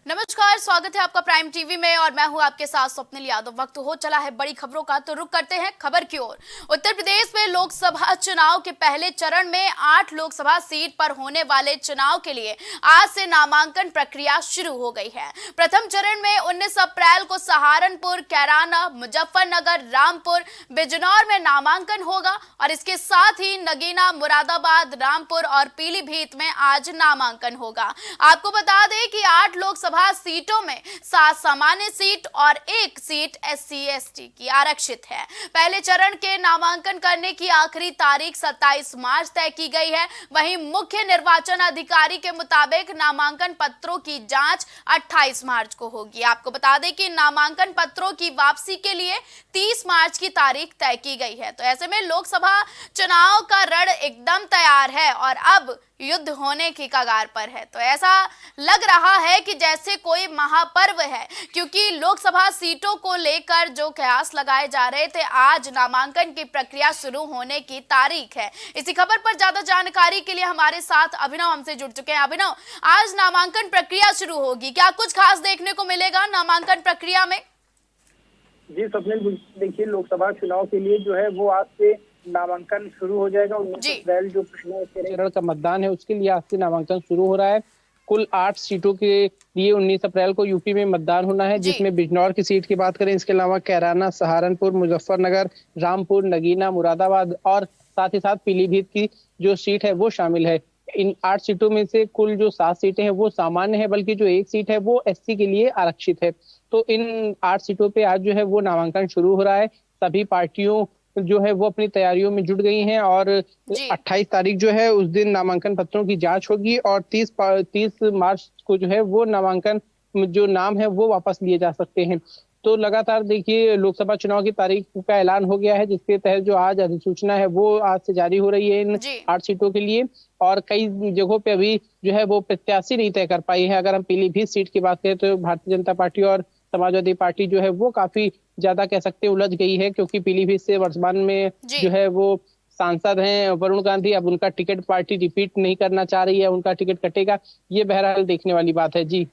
नमस्कार, स्वागत है आपका प्राइम टीवी में और मैं हूं आपके साथ स्वप्निल यादव। वक्त हो चला है बड़ी खबरों का, तो रुक करते हैं खबर की ओर। उत्तर प्रदेश में लोकसभा चुनाव के पहले चरण में 8 लोकसभा सीट पर होने वाले चुनाव के लिए आज से नामांकन प्रक्रिया शुरू हो गई है। प्रथम चरण में 19 अप्रैल को सहारनपुर, कैराना, मुजफ्फरनगर, रामपुर, बिजनौर में नामांकन होगा और इसके साथ ही नगीना, मुरादाबाद, रामपुर और पीलीभीत में आज नामांकन होगा। आपको बता दें कि 8 लोकसभा सीटों में 7 सामान्य सीट और 1 सीट SC/ST की आरक्षित है। पहले चरण के नामांकन करने की आखिरी तारीख 27 मार्च तय की गई है। वहीं मुख्य निर्वाचन अधिकारी के मुताबिक नामांकन पत्रों की जांच 28 मार्च को होगी। आपको बता दें कि नामांकन पत्रों की वापसी के लिए 30 मार्च की तारीख तय की गई है। तो ऐसे में लोकसभा चुनाव का रण एकदम तैयार है और अब युद्ध होने की कगार पर है। तो ऐसा लग रहा है कि जैसे कोई महापर्व है, क्योंकि लोकसभा सीटों को लेकर जो कयास लगाए जा रहे थे, आज नामांकन की प्रक्रिया शुरू होने की तारीख है। इसी खबर पर ज्यादा जानकारी के लिए हमारे साथ अभिनव हमसे जुड़ चुके हैं। अभिनव, आज नामांकन प्रक्रिया शुरू होगी, क्या कुछ खास देखने को मिलेगा नामांकन प्रक्रिया में? जी स्वप्निल, देखिए लोकसभा चुनाव के लिए जो है वो आज से नामांकन शुरू हो जाएगा। 19 अप्रैल जो पहला चरण का मतदान है उसके लिए आज से नामांकन शुरू हो रहा है। कुल 8 सीटों के लिए 19 अप्रैल को यूपी में मतदान होना है, जिसमें बिजनौर की सीट की बात करें, इसके अलावा कैराना, सहारनपुर, मुजफ्फरनगर, रामपुर, नगीना, मुरादाबाद और साथ ही साथ पीलीभीत की जो सीट है वो शामिल है। इन 8 सीटों में से कुल जो 7 सीटें हैं वो सामान्य है, बल्कि जो 1 सीट है वो SC के लिए आरक्षित है। तो इन 8 सीटों पे आज जो है वो नामांकन शुरू हो रहा है। सभी पार्टियों जो है वो अपनी तैयारियों में जुट गई हैं और 28 तारीख जो है उस दिन नामांकन पत्रों की जांच होगी और 30 मार्च को जो है वो नामांकन जो नाम है वो वापस लिए जा सकते हैं। तो लगातार देखिए लोकसभा चुनाव की तारीख का ऐलान हो गया है, जिसके तहत जो आज अधिसूचना है वो आज से जारी हो रही है इन 8 सीटों के लिए। और कई जगहों पे अभी जो है वो प्रत्याशी नहीं तय कर पाई है। अगर हम पीलीभीत सीट की बात करें तो भारतीय जनता पार्टी और समाजवादी पार्टी जो है वो काफी ज्यादा कह सकते हैं उलझ गई है, क्योंकि पीलीभीत से वर्तमान में जो है वो सांसद हैं वरुण गांधी। अब उनका टिकट पार्टी रिपीट नहीं करना चाह रही है, उनका टिकट कटेगा, ये बहरहाल देखने वाली बात है। जी,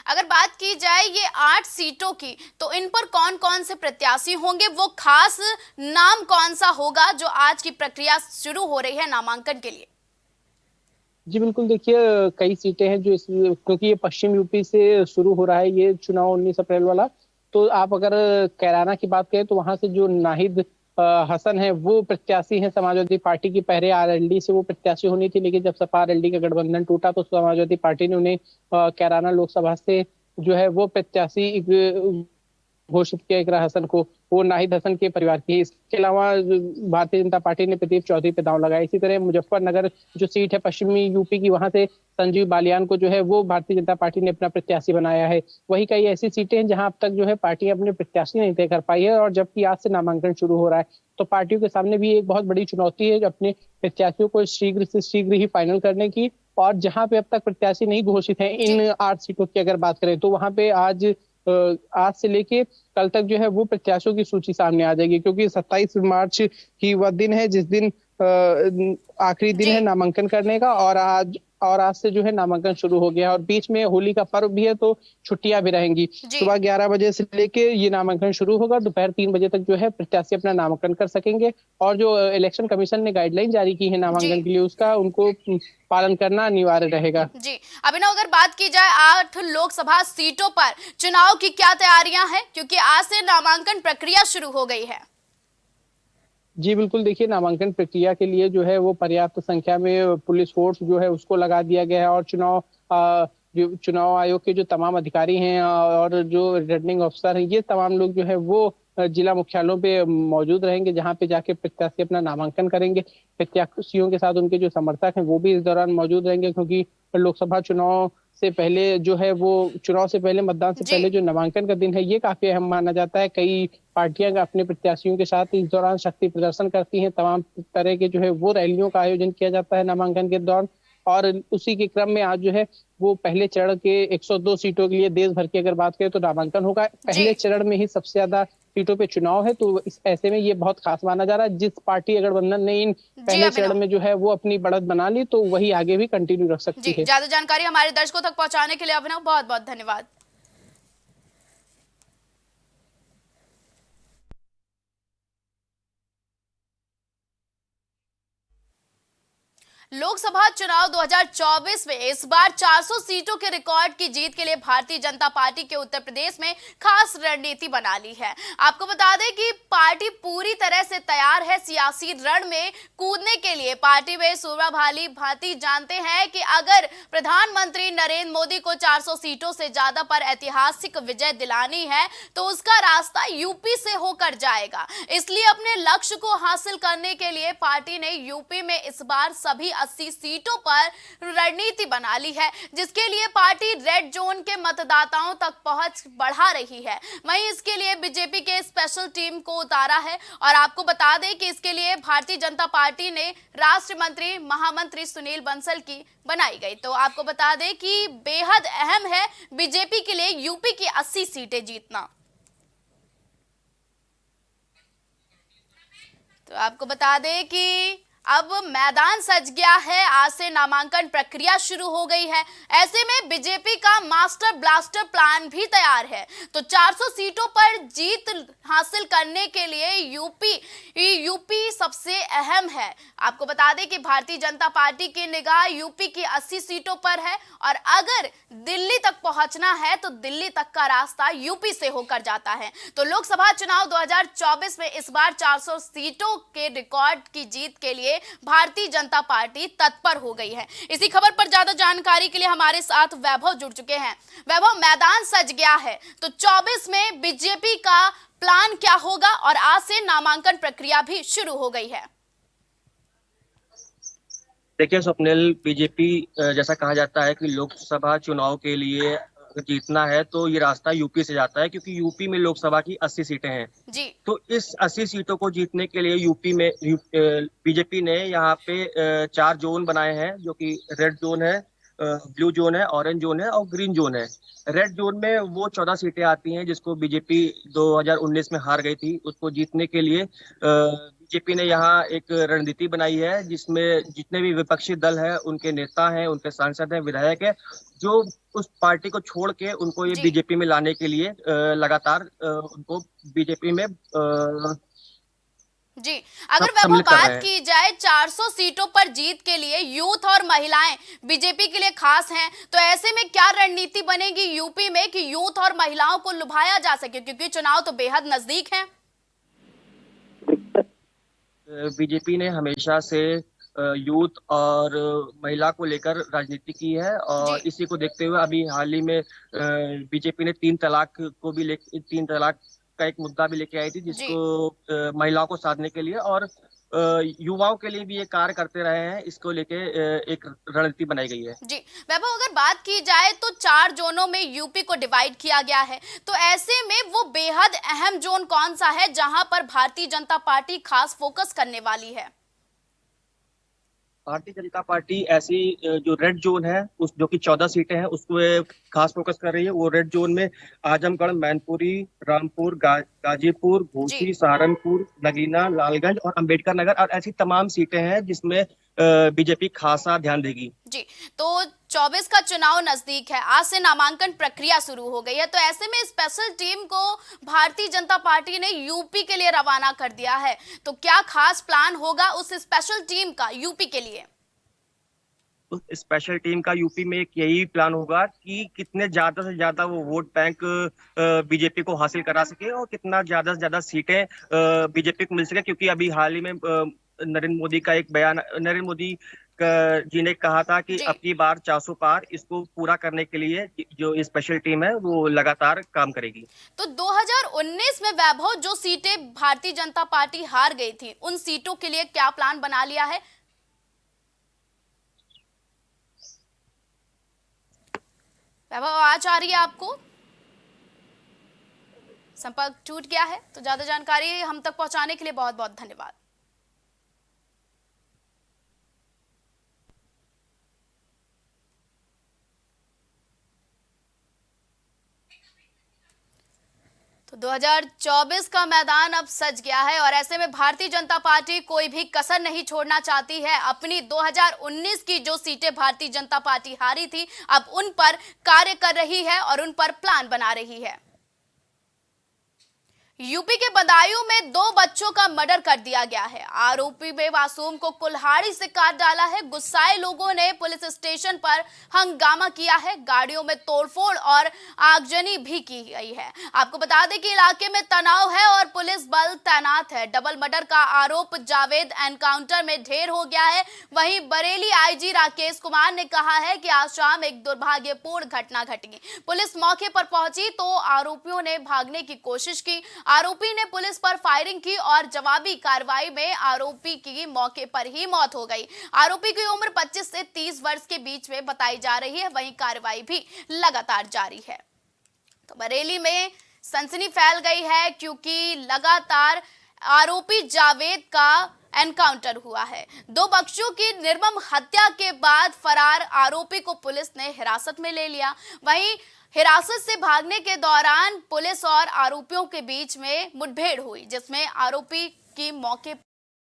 अगर बात की जाए ये 8 सीटों की, तो इन पर कौन कौन से प्रत्याशी होंगे, वो खास नाम कौन सा होगा जो आज की प्रक्रिया शुरू हो रही है नामांकन के लिए? जी बिल्कुल, देखिए कई सीटें हैं जो क्योंकि ये पश्चिम यूपी से शुरू हो रहा है ये चुनाव 19 अप्रैल वाला। तो आप अगर कैराना की बात करें तो वहां से जो नाहिद हसन है वो प्रत्याशी हैं समाजवादी पार्टी की। पहले RLD से वो प्रत्याशी होनी थी, लेकिन जब सपा RLD का गठबंधन टूटा तो समाजवादी पार्टी ने उन्हें कैराना लोकसभा से जो है वो प्रत्याशी घोषित किया इकरा हसन को। वो नाहिद हसन के परिवार की है। इसके अलावा भारतीय जनता पार्टी ने प्रदीप चौधरी पे दांव लगाया। इसी तरह मुजफ्फरनगर जो सीट है पश्चिमी यूपी की, वहां से संजीव बालियान को जो है वो भारतीय जनता पार्टी ने अपना प्रत्याशी बनाया है। वही कई ऐसी सीटें हैं जहां अब तक जो है पार्टी अपने प्रत्याशी नहीं तय कर पाई है, और जबकि आज से नामांकन शुरू हो रहा है तो पार्टियों के सामने भी एक बहुत बड़ी चुनौती है अपने प्रत्याशियों को शीघ्र से शीघ्र ही फाइनल करने की। और जहां पे अब तक प्रत्याशी नहीं घोषित है इन 8 सीटों की अगर बात करें तो वहां पे आज से लेके कल तक जो है वो प्रत्याशियों की सूची सामने आ जाएगी, क्योंकि 27 मार्च ही वह दिन है जिस दिन आखिरी दिन है नामांकन करने का। और आज से जो है नामांकन शुरू हो गया और बीच में होली का पर्व भी है तो छुट्टियां भी रहेंगी। सुबह 11 बजे से लेके ये नामांकन शुरू होगा, दोपहर 3 बजे तक जो है प्रत्याशी अपना नामांकन कर सकेंगे। और जो इलेक्शन कमीशन ने गाइडलाइन जारी की है नामांकन के लिए, उसका उनको पालन करना अनिवार्य रहेगा। जी, अभिनव, अगर बात की जाए 8 लोकसभा सीटों पर चुनाव की क्या तैयारियां हैं, क्योंकि आज से नामांकन प्रक्रिया शुरू हो गई है? जी बिल्कुल, देखिए नामांकन प्रक्रिया के लिए जो है वो पर्याप्त संख्या में पुलिस फोर्स जो है उसको लगा दिया गया है। और जो चुनाव आयोग के जो तमाम अधिकारी हैं और जो रिटर्निंग अफसर हैं, ये तमाम लोग जो है वो जिला मुख्यालयों पे मौजूद रहेंगे, जहां पे जाके प्रत्याशी अपना नामांकन करेंगे। प्रत्याशियों के साथ उनके जो समर्थक हैं वो भी इस दौरान मौजूद रहेंगे, क्योंकि लोकसभा चुनाव से पहले जो है वो चुनाव से पहले मतदान से पहले जो नामांकन का दिन है ये काफी अहम माना जाता है। कई पार्टियां अपने प्रत्याशियों के साथ इस दौरान शक्ति प्रदर्शन करती हैं, तमाम तरह के जो है वो रैलियों का आयोजन किया जाता है नामांकन के दौरान। और उसी के क्रम में आज जो है वो पहले चरण के 102 सीटों के लिए देश भर की अगर बात करें तो नामांकन होगा। पहले चरण में ही सबसे ज्यादा सीटों पे चुनाव है, तो इस ऐसे में ये बहुत खास माना जा रहा है। जिस पार्टी गठबंधन ने इन जी पहले चरण अभिनव, में जो है वो अपनी बढ़त बना ली, तो वही आगे भी कंटिन्यू रख जी सकती है। ज्यादा जानकारी हमारे दर्शकों तक पहुंचाने के लिए अभिनव बहुत बहुत धन्यवाद। लोकसभा चुनाव 2024 में इस बार 400 सीटों के रिकॉर्ड की जीत के लिए भारतीय जनता पार्टी के उत्तर प्रदेश में खास रणनीति बना ली है। आपको बता दें कि पार्टी पूरी तरह से तैयार है सियासी रण में कूदने के लिए। पार्टी में सूबा भाली भांति जानते हैं कि अगर प्रधानमंत्री नरेंद्र मोदी को 400 सीटों से ज्यादा पर ऐतिहासिक विजय दिलानी है तो उसका रास्ता यूपी से होकर जाएगा। इसलिए अपने लक्ष्य को हासिल करने के लिए पार्टी ने यूपी में इस बार सभी 80 सीटों पर रणनीति बना ली है, जिसके लिए पार्टी रेड जोन के मतदाताओं तक पहुंच बढ़ा रही है। वहीं इसके लिए बीजेपी के स्पेशल टीम को उतारा है और आपको बता दें कि इसके लिए भारतीय जनता पार्टी ने राष्ट्र मंत्री महामंत्री सुनील बंसल की बनाई गई। तो आपको बता दें कि बेहद अहम है बीजेपी के लिए यूपी की 80 सीटें जीतना। तो आपको बता दें कि अब मैदान सज गया है, आज से नामांकन प्रक्रिया शुरू हो गई है। ऐसे में बीजेपी का मास्टर ब्लास्टर प्लान भी तैयार है। तो 400 सीटों पर जीत हासिल करने के लिए यूपी सबसे अहम है। आपको बता दें कि भारतीय जनता पार्टी की निगाह यूपी की 80 सीटों पर है और अगर दिल्ली तक पहुंचना है तो दिल्ली तक का रास्ता यूपी से होकर जाता है। तो लोकसभा चुनाव 2024 में इस बार 400 सीटों के रिकॉर्ड की जीत के लिए भारतीय जनता पार्टी तत्पर हो गई है। इसी खबर पर ज्यादा जानकारी के लिए हमारे साथ वैभव जुड़ चुके हैं। वैभव, मैदान सज गया है तो 24 में बीजेपी का प्लान क्या होगा और आज से नामांकन प्रक्रिया भी शुरू हो गई है। देखिए स्वप्निल, बीजेपी जैसा कहा जाता है कि लोकसभा चुनाव के लिए जीतना है तो ये रास्ता यूपी से जाता है, क्योंकि यूपी में लोकसभा की 80 सीटें हैं। जी तो इस 80 सीटों को जीतने के लिए यूपी में बीजेपी ने यहाँ पे 4 जोन बनाए हैं, जो कि रेड जोन है, ब्लू जोन है, ऑरेंज जोन है और ग्रीन जोन है। रेड जोन में वो 14 सीटें आती हैं जिसको बीजेपी 2019 में हार गई थी। उसको जीतने के लिए बीजेपी ने यहाँ एक रणनीति बनाई है, जिसमें जितने भी विपक्षी दल है, उनके नेता हैं, उनके सांसद हैं, विधायक हैं, जो उस पार्टी को छोड़ के उनको ये जी बीजेपी में लाने के लिए लगातार उनको बीजेपी में जी अगर वैभव सम्मिलित कर रहे बात हैं। की जाए 400 सीटों पर जीत के लिए यूथ और महिलाएं बीजेपी के लिए खास हैं, तो ऐसे में क्या रणनीति बनेगी यूपी में कि यूथ और महिलाओं को लुभाया जा सके, क्योंकि चुनाव तो बेहद नजदीक है। बीजेपी ने हमेशा से यूथ और महिला को लेकर राजनीति की है, जी और इसी को देखते हुए अभी हाल ही में बीजेपी ने 3 तलाक का एक मुद्दा भी लेके आई थी, जी जिसको महिलाओं को साधने के लिए और युवाओं के लिए भी ये कार्य करते रहे हैं। इसको लेके एक रणनीति बनाई गई है। जी वैभव, अगर बात की जाए तो 4 जोनों में यूपी को डिवाइड किया गया है, तो ऐसे में वो बेहद अहम जोन कौन सा है जहां पर भारतीय जनता पार्टी खास फोकस करने वाली है। भारतीय जनता पार्टी ऐसी जो रेड जोन है, उस जो कि 14 सीटें हैं, उसको खास फोकस कर रही है। वो रेड जोन में आजमगढ़, मैनपुरी, रामपुर, गाजीपुर, जी घोसी, सहारनपुर, नगीना, लालगंज और अंबेडकर नगर, और ऐसी तमाम सीटें हैं जिसमें बीजेपी खासा ध्यान देगी। जी तो 24 का चुनाव नजदीक है, आज से नामांकन प्रक्रिया शुरू हो गई है, तो ऐसे में स्पेशल टीम को भारतीय जनता पार्टी ने यूपी के लिए रवाना कर दिया है। तो क्या खास प्लान होगा उस स्पेशल टीम का यूपी के लिए। तो स्पेशल टीम का यूपी में एक यही प्लान होगा कि कितने ज्यादा से ज्यादा वो वोट बैंक बीजेपी को हासिल करा सके और कितना ज्यादा से ज्यादा सीटें बीजेपी को मिल सके, क्योंकि अभी हाल ही में नरेंद्र मोदी का एक बयान, नरेंद्र मोदी जी ने कहा था कि जी अब की बार 400 पार, इसको पूरा करने के लिए जो स्पेशल टीम है वो लगातार काम करेगी। तो 2019 में वैभव जो सीटें भारतीय जनता पार्टी हार गई थी, उन सीटों के लिए क्या प्लान बना लिया है। वैभव, आवाज आ रही है आपको। संपर्क टूट गया है, तो ज्यादा जानकारी हम तक पहुंचाने के लिए बहुत बहुत धन्यवाद। तो 2024 का मैदान अब सज गया है और ऐसे में भारतीय जनता पार्टी कोई भी कसर नहीं छोड़ना चाहती है। अपनी 2019 की जो सीटें भारतीय जनता पार्टी हारी थी, अब उन पर कार्य कर रही है और उन पर प्लान बना रही है। यूपी के बदायूं में 2 बच्चों का मर्डर कर दिया गया है। आरोपी में मासूम को कुल्हाड़ी से काट डाला है। गुस्साए लोगों ने पुलिस स्टेशन पर हंगामा किया है। गाड़ियों में तोड़फोड़ और आगजनी भी की गई है। आपको बता दें कि इलाके में तनाव है और पुलिस बल तैनात है। डबल मर्डर का आरोप जावेद एनकाउंटर में ढेर हो गया है। वहीं बरेली आईजी राकेश कुमार ने कहा है कि आज शाम एक दुर्भाग्यपूर्ण घटना घटी। पुलिस मौके पर पहुंची तो आरोपियों ने भागने की कोशिश की। आरोपी ने पुलिस पर फायरिंग की और जवाबी कार्रवाई में आरोपी की मौके पर ही मौत हो गई। आरोपी की उम्र 25 से 30 वर्ष के बीच में बताई जा रही है। वहीं कार्रवाई भी लगातार जारी है। तो बरेली में सनसनी फैल गई है क्योंकि लगातार आरोपी जावेद का एनकाउंटर हुआ है। 2 बच्चों की निर्मम हत्या के बाद फरार आरोपी को पुलिस ने हिरासत में ले लिया। वहीं हिरासत से भागने के दौरान पुलिस और आरोपियों के बीच में मुठभेड़ हुई, जिसमें आरोपी की मौके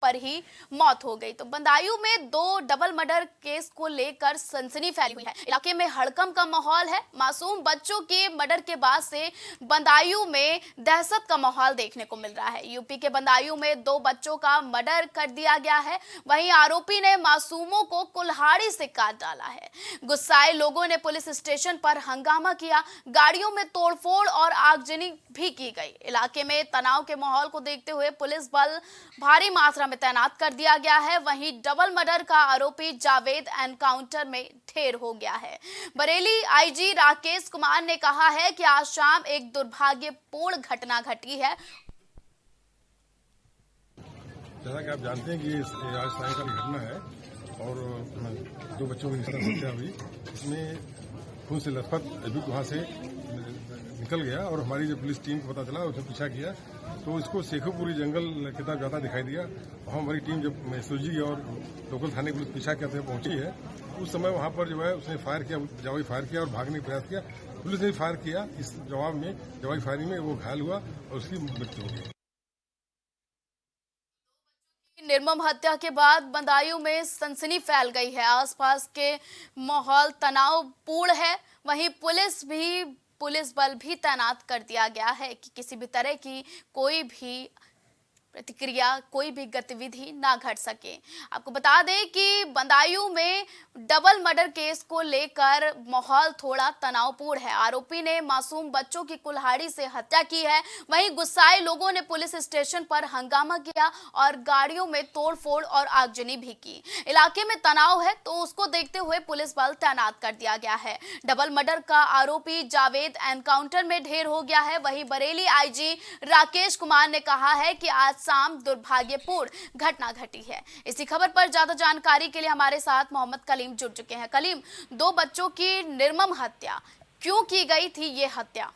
पर ही मौत हो गई। तो बदायूं में 2 डबल मर्डर केस को लेकर सनसनी फैली हुई है। इलाके में हड़कंप का माहौल है। मासूम बच्चों के मर्डर के बाद से बदायूं में दहशत का माहौल देखने को मिल रहा है। यूपी के बदायूं में 2 बच्चों का मर्डर कर दिया गया है। वहीं आरोपी ने मासूमों को कुल्हाड़ी से काट डाला है। गुस्साए लोगों ने पुलिस स्टेशन पर हंगामा किया। गाड़ियों में तोड़फोड़ और आगजनी भी की गई। इलाके में तनाव के माहौल को देखते हुए पुलिस बल भारी मात्रा में तैनात कर दिया गया है। वहीं डबल मर्डर का आरोपी जावेद एनकाउंटर में ढेर हो गया है। बरेली आईजी राकेश कुमार ने कहा है कि आज शाम एक दुर्भाग्यपूर्ण घटना घटी है। जैसा कि आप जानते हैं कि आज सायंकाल की घटना है और 2 बच्चों की हत्या हुई। इसमें खून से लथपथ अभी वहां से निकल गया और हमारी जो पुलिस टीम को पता चला, उसने पीछा किया तो इसको शेखोपुरी जंगल की तरफ ज्यादा दिखाई दिया। वहाँ हमारी टीम जब एसओजी और लोकल थाने पुलिस पीछा करते हुए पहुंची है, उस समय वहां पर जो है उसने फायर किया, जवाबी फायर किया और भागने का प्रयास किया। पुलिस ने फायर किया, इस जवाब में जवाबी फायरिंग में वो घायल हुआ और उसकी मृत्यु हो गई। निर्मम हत्या के बाद बदायूं में सनसनी फैल गई है। आसपास के माहौल तनावपूर्ण है। वहीं पुलिस बल भी तैनात कर दिया गया है कि किसी भी तरह की कोई भी प्रतिक्रिया, कोई भी गतिविधि ना घट सके। आपको बता दें कि बदायूं में डबल मर्डर केस को लेकर माहौल थोड़ा तनावपूर्ण है। आरोपी ने मासूम बच्चों की कुल्हाड़ी से हत्या की है। वहीं गुस्साए लोगों ने पुलिस स्टेशन पर हंगामा किया और गाड़ियों में तोड़फोड़ और आगजनी भी की। इलाके में तनाव है तो उसको देखते हुए पुलिस बल तैनात कर दिया गया है। डबल मर्डर का आरोपी जावेद एनकाउंटर में ढेर हो गया है। वहीं बरेली आईजी राकेश कुमार ने कहा है कि आज शाम दुर्भाग्यपूर्ण घटना घटी है। इसी खबर पर ज्यादा जानकारी के लिए हमारे साथ मोहम्मद कलीम जुड़ चुके हैं। कलीम, 2 बच्चों की निर्मम हत्या, क्यों की गई थी ये हत्या?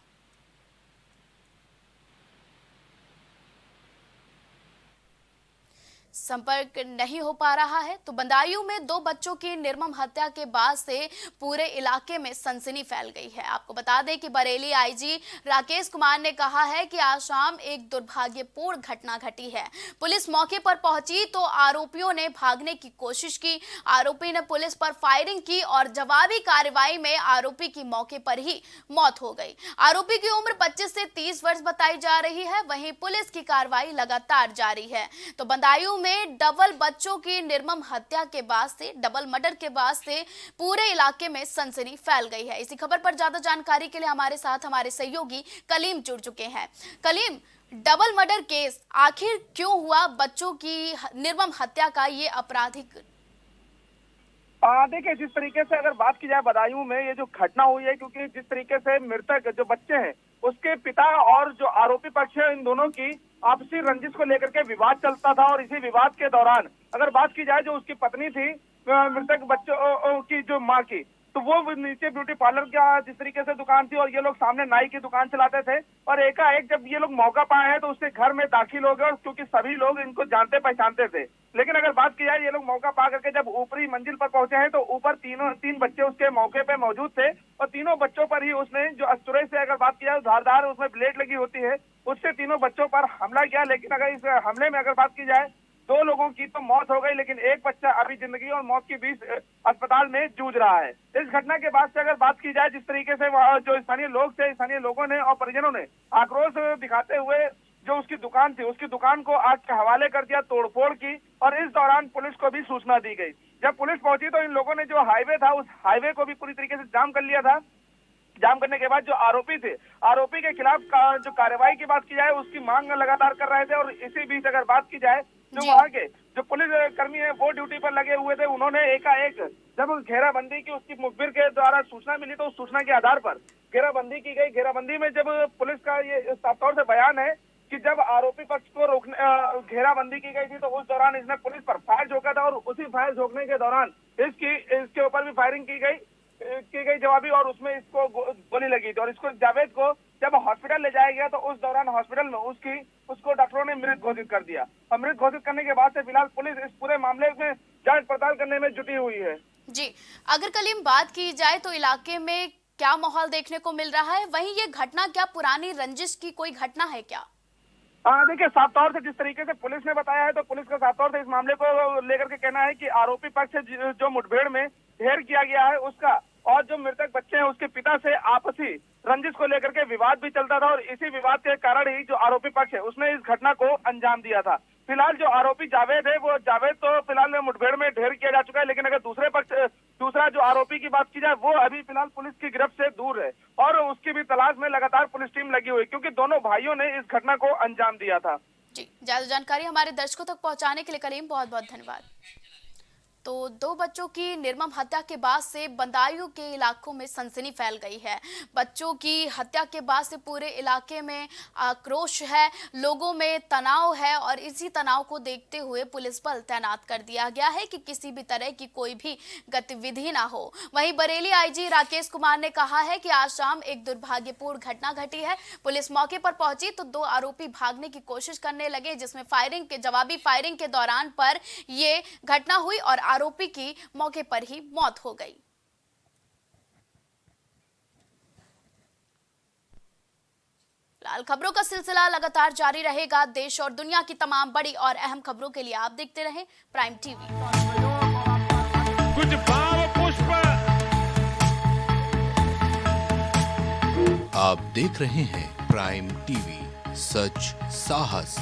संपर्क नहीं हो पा रहा है। तो बदायूं में 2 बच्चों की निर्मम हत्या के बाद से पूरे इलाके में सनसनी फैल गई है। आपको बता दें कि बरेली आईजी राकेश कुमार ने कहा है कि आज शाम एक दुर्भाग्यपूर्ण घटना घटी है। पुलिस मौके पर पहुंची तो आरोपियों ने भागने की कोशिश की। आरोपी ने पुलिस पर फायरिंग की और जवाबी कार्रवाई में आरोपी की मौके पर ही मौत हो गई। आरोपी की उम्र 25 से 30 वर्ष बताई जा रही है। वहीं पुलिस की कार्रवाई लगातार जारी है। तो बदायूं में डबल बच्चों की निर्मम हत्या के बाद से, डबल मर्डर के बाद से पूरे इलाके में सनसनी फैल गई है। इसी खबर पर ज्यादा जानकारी के लिए हमारे साथ हमारे सहयोगी कलीम जुड़ चुके हैं। कलीम, डबल मर्डर केस आखिर क्यों हुआ? बच्चों की निर्मम हत्या का ये आपराधिक देखिए, जिस तरीके से अगर बात की जाए बदायूं में ये जो घटना हुई है, क्योंकि जिस तरीके से मृतक जो बच्चे हैं उसके पिता और जो आरोपी पक्ष है, इन दोनों की आपसी रंजिश को लेकर के विवाद चलता था। और इसी विवाद के दौरान अगर बात की जाए जो उसकी पत्नी थी मृतक बच्चों की जो मां की, तो वो नीचे ब्यूटी पार्लर का जिस तरीके से दुकान थी और ये लोग सामने नाई की दुकान चलाते थे, और एकाएक जब ये लोग मौका पाए हैं तो उसके घर में दाखिल हो गए, और क्योंकि सभी लोग इनको जानते पहचानते थे। लेकिन अगर बात की जाए, ये लोग मौका पा करके जब ऊपरी मंजिल पर पहुंचे हैं तो ऊपर तीन बच्चे उसके मौके पे मौजूद थे, और तीनों बच्चों पर ही उसने जो अस्तुरे से अगर बात की जाए धारदार उसमें ब्लेड लगी होती है, उससे तीनों बच्चों पर हमला किया। लेकिन अगर इस हमले में अगर बात की जाए 2 लोगों की तो मौत हो गई, लेकिन एक बच्चा अभी जिंदगी और मौत के बीच अस्पताल में जूझ रहा है। इस घटना के बाद से अगर बात की जाए, जिस तरीके से जो स्थानीय लोग थे, स्थानीय लोगों ने और परिजनों ने आक्रोश दिखाते हुए जो उसकी दुकान थी, उसकी दुकान को आग के हवाले कर दिया, तोड़फोड़ की, और इस दौरान पुलिस को भी सूचना दी गई। जब पुलिस पहुंची तो इन लोगों ने जो हाईवे था उस हाईवे को भी पूरी तरीके से जाम कर लिया था। जाम करने के बाद जो आरोपी थे, आरोपी के खिलाफ जो कार्रवाई की बात की जाए उसकी मांग लगातार कर रहे थे। और इसी बीच अगर बात की जाए जो वहाँ के जो पुलिस कर्मी है वो ड्यूटी पर लगे हुए थे, उन्होंने एकाएक जब घेराबंदी की उसकी मुखबिर के द्वारा सूचना मिली तो उस सूचना के आधार पर घेराबंदी की गई। घेराबंदी में जब पुलिस का ये साफ तौर से बयान है कि जब आरोपी पक्ष को रोकने घेराबंदी की गई थी तो उस दौरान इसने पुलिस पर फायर झोंका था, और उसी फायर झोंकने के दौरान इसके ऊपर भी फायरिंग की गई जवाबी, और उसमें इसको गोली लगी थी। और इसको जावेद को जब हॉस्पिटल ले जाया गया तो उस दौरान हॉस्पिटल में उसको डॉक्टरों ने मृत घोषित कर दिया। और मृत घोषित करने के बाद से फिलहाल पुलिस इस पूरे मामले में जांच पड़ताल करने में जुटी हुई है। जी, अगर कलीम बात की जाए तो इलाके में क्या माहौल देखने को मिल रहा है? वहीं ये घटना क्या पुरानी रंजिश की कोई घटना है क्या? देखिए, साफ तौर से जिस तरीके से पुलिस ने बताया है तो पुलिस का साफ तौर से इस मामले को लेकर के कहना है कि आरोपी पक्ष से जो मुठभेड़ में ढेर किया गया है उसका और जो मृतक बच्चे हैं उसके पिता से आपसी रंजिश को लेकर के विवाद भी चलता था, और इसी विवाद के कारण ही जो आरोपी पक्ष है उसने इस घटना को अंजाम दिया था। फिलहाल जो आरोपी जावेद है वो जावेद तो फिलहाल मुठभेड़ में ढेर किया जा चुका है, लेकिन अगर दूसरा जो आरोपी की बात की जाए वो अभी फिलहाल पुलिस की गिरफ्त से दूर है, और उसकी भी तलाश में लगातार पुलिस टीम लगी हुई, क्योंकि दोनों भाइयों ने इस घटना को अंजाम दिया था। जी, ज्यादा जानकारी हमारे दर्शकों तक पहुंचाने के लिए कलीम बहुत बहुत धन्यवाद। तो 2 बच्चों की निर्मम हत्या के बाद से बदायूं के इलाकों में सनसनी फैल गई है। बच्चों की हत्या के बाद से पूरे इलाके में आक्रोश है, लोगों में तनाव है, और इसी तनाव को देखते हुए पुलिस बल तैनात कर दिया गया है कि किसी भी तरह की कोई भी गतिविधि ना हो। वहीं बरेली आईजी राकेश कुमार ने कहा है कि आज शाम एक दुर्भाग्यपूर्ण घटना घटी है। पुलिस मौके पर पहुंची तो 2 आरोपी भागने की कोशिश करने लगे, जिसमें जवाबी फायरिंग के दौरान पर ये घटना हुई और आरोपी की मौके पर ही मौत हो गई। फिलहाल खबरों का सिलसिला लगातार जारी रहेगा। देश और दुनिया की तमाम बड़ी और अहम खबरों के लिए आप देखते रहें प्राइम टीवी। कुछ भाव पुष्प। आप देख रहे हैं प्राइम टीवी, सच साहस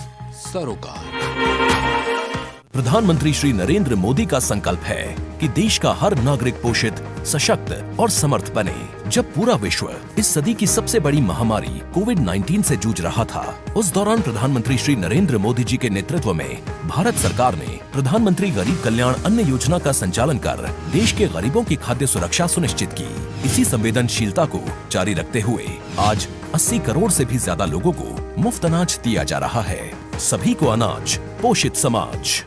सरोकार। प्रधानमंत्री श्री नरेंद्र मोदी का संकल्प है कि देश का हर नागरिक पोषित, सशक्त और समर्थ बने। जब पूरा विश्व इस सदी की सबसे बड़ी महामारी कोविड-19 से जूझ रहा था, उस दौरान प्रधानमंत्री श्री नरेंद्र मोदी जी के नेतृत्व में भारत सरकार ने प्रधानमंत्री गरीब कल्याण अन्न योजना का संचालन कर देश के गरीबों की खाद्य सुरक्षा सुनिश्चित की। इसी संवेदनशीलता को जारी रखते हुए आज 80 करोड़ से भी ज्यादा लोगों को मुफ्त अनाज दिया जा रहा है। सभी को अनाज, पोषित समाज।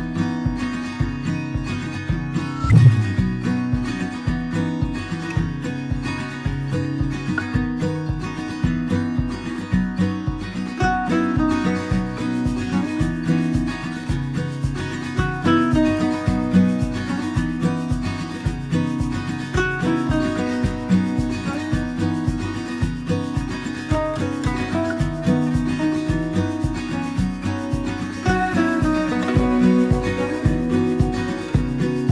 प्रॉब्लम्स थी जो मेरे को स्टेप्स चढ़ते हुए प्रॉब्लम थी, वो अब I think so 70% is improved. ठीक है, मेरे को एंकल में प्रॉब्लम थी एंड मेरे को नसेस मसल्स प्रॉब्लम थी, क्योंकि मसल्स में काफ़ी पेन रहती है, जो अब की इस टाइम पर एक बार ही मैंने लिया, मैं लास्ट टाइम आया था, उसके बाद मैं अब दोबारा लाया हूँ, तो ऐसे 70% इज इम्प्रूव्ड, जो कि डॉक्टर नहीं कर सका। मैंने हाँ, मतलब मैं गंगा राम के हॉस्पिटल के डॉक्टर से तकरीबन 2 साल तक ये ट्रीटमेंट करा था, कि उनको समझ ही नहीं आया ये प्रॉब्लम क्या है। दैट इज अब बेटर है। जी, बिल्कुल।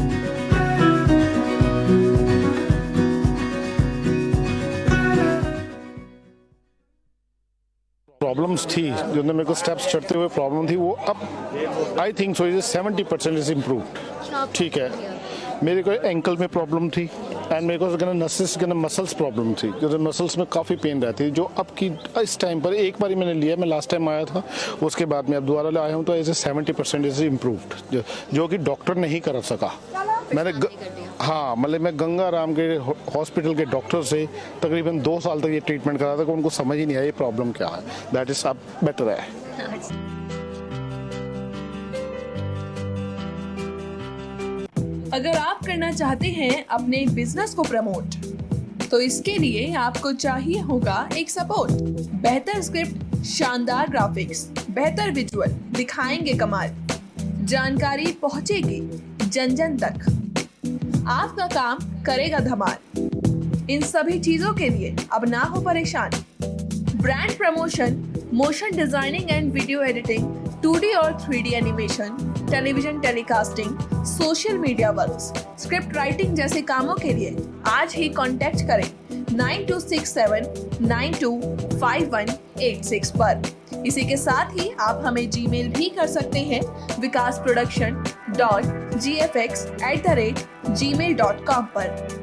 प्रॉब्लम्स थी जो मेरे को स्टेप्स चढ़ते हुए प्रॉब्लम थी, वो अब I think so 70% is improved. जो मेरे को एंकल में प्रॉब्लम थी एंड मेरे को नसेस मसल्स में काफ़ी पेन रहती है, जो कि अब की इस टाइम पर एक बार ही मैंने लिया, मैं लास्ट टाइम आया था, उसके बाद मैं अब दोबारा लाया हूँ, तो ऐसे 70% इज इम्प्रूव्ड, जो कि डॉक्टर नहीं कर सका। मैंने हाँ, मतलब मैं गंगा राम के हॉस्पिटल के डॉक्टर से तकरीबन 2 साल तक ये ट्रीटमेंट करा था, कि उनको समझ ही नहीं आया ये प्रॉब्लम क्या है। दैट इज अब बेटर है। अगर आप करना चाहते हैं अपने बिजनेस को प्रमोट, तो इसके लिए आपको चाहिए होगा एक सपोर्ट। बेहतर स्क्रिप्ट, शानदार ग्राफिक्स, बेहतर विजुअल, दिखाएंगे कमाल, जानकारी पहुंचेगी जन जन तक, आपका काम करेगा धमाल। इन सभी चीजों के लिए अब ना हो परेशान। Brand promotion, motion designing and video editing, 2D और 3D animation, television telecasting, social media works, script writing जैसे कामों के लिए आज ही कांटेक्ट करें 9267925186 पर। इसी के साथ ही आप हमें जीमेल भी कर सकते हैं vikasproduction.gfx@gmail.com पर।